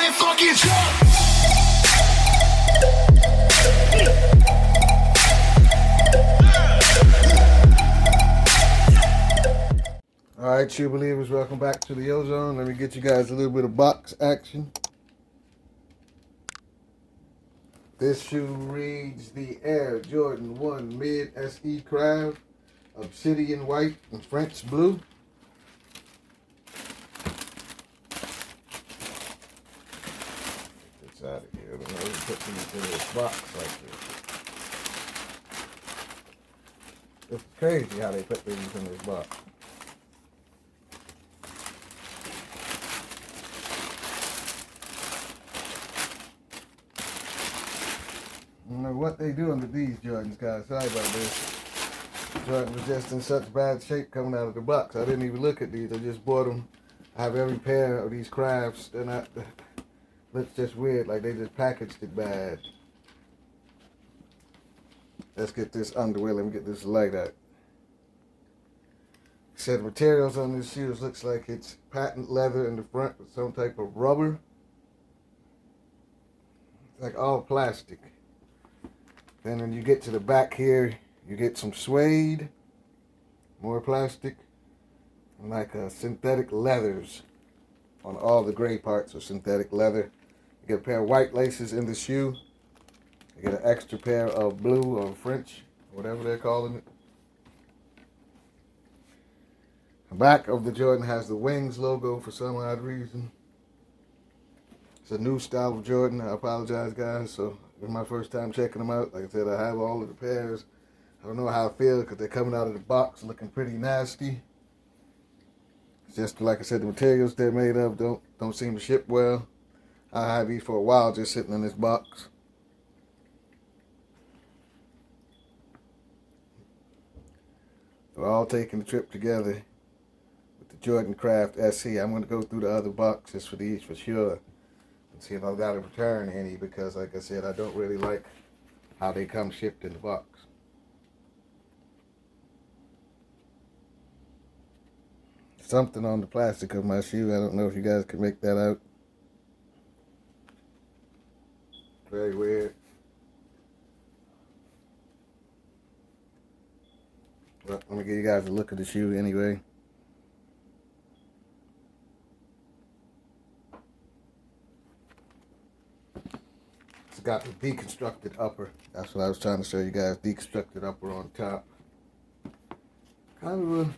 Everybody fucking jump! Alright, shoe believers, welcome back to the Ozone. Let me get you guys a little bit of box action. This shoe reads the Air Jordan 1 Mid SE Craft, Obsidian white and French blue. Get this out of here. I don't know who put these in this box like this. It's crazy how they put these in this box. I don't know what they do under these Jordans, guys. Sorry about this. Jordan was just in such bad shape coming out of the box. I didn't even look at these. I just bought them. I have every pair of these crafts. They're not, looks just weird, like they just packaged it bad. Let's get this underwear. Let me get this light out. Said materials on this shoes looks like it's patent leather in the front with some type of rubber. It's like all plastic. Then when you get to the back here, you get some suede, more plastic, and like synthetic leathers on all the gray parts of synthetic leather. You get a pair of white laces in the shoe. You get an extra pair of blue or French, whatever they're calling it. The back of the Jordan has the Wings logo for some odd reason. It's a new style of Jordan. I apologize, guys. So it's my first time checking them out. Like I said, I have all of the pairs. I don't know how I feel because they're coming out of the box looking pretty nasty. It's just like I said, the materials they're made of don't seem to ship well. I have these for a while just sitting in this box. We're all taking the trip together with the Jordan Craft SE. I'm going to go through the other boxes for these for sure. And see if I've got to return any, because like I said, I don't really like how they come shipped in the box. Something on the plastic of my shoe. I don't know if you guys can make that out. Very weird. Well, let me give you guys a look at the shoe anyway. Got the deconstructed upper. That's what I was trying to show you guys. Deconstructed upper on top. Kind of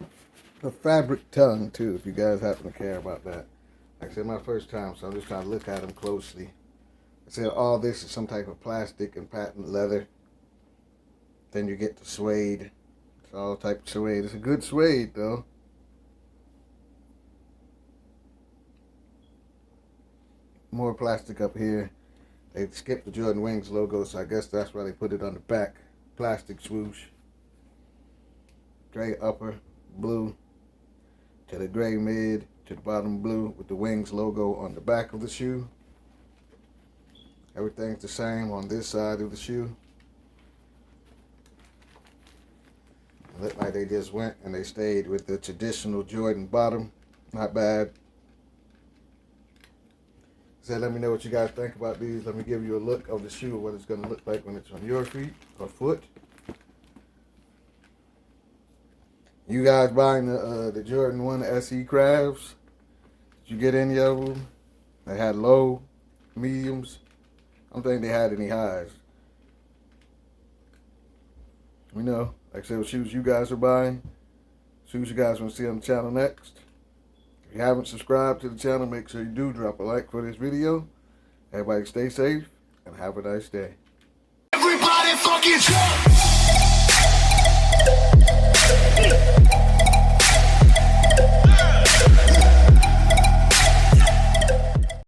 a fabric tongue too, if you guys happen to care about that. Like I said, my first time, so I'm just trying to look at them closely. I said all this is some type of plastic and patent leather. Then you get the suede. It's all type of suede. It's a good suede though. More plastic up here. They skipped the Jordan Wings logo, so I guess that's why they put it on the back. Plastic swoosh. Gray upper, blue. To the gray mid, to the bottom blue with the Wings logo on the back of the shoe. Everything's the same on this side of the shoe. It looked like they just went and they stayed with the traditional Jordan bottom. Not bad. So let me know what you guys think about these. Let me give you a look of the shoe, what it's going to look like when it's on your feet or foot. You guys buying the Jordan 1 SE Crafts? Did you get any of them? They had low, mediums. I don't think they had any highs. We know, like I said, what shoes you guys are buying, shoes you guys want to see on the channel next. If you haven't subscribed to the channel, make sure you do drop a like for this video. Everybody stay safe and have a nice day. Everybody fucking jump!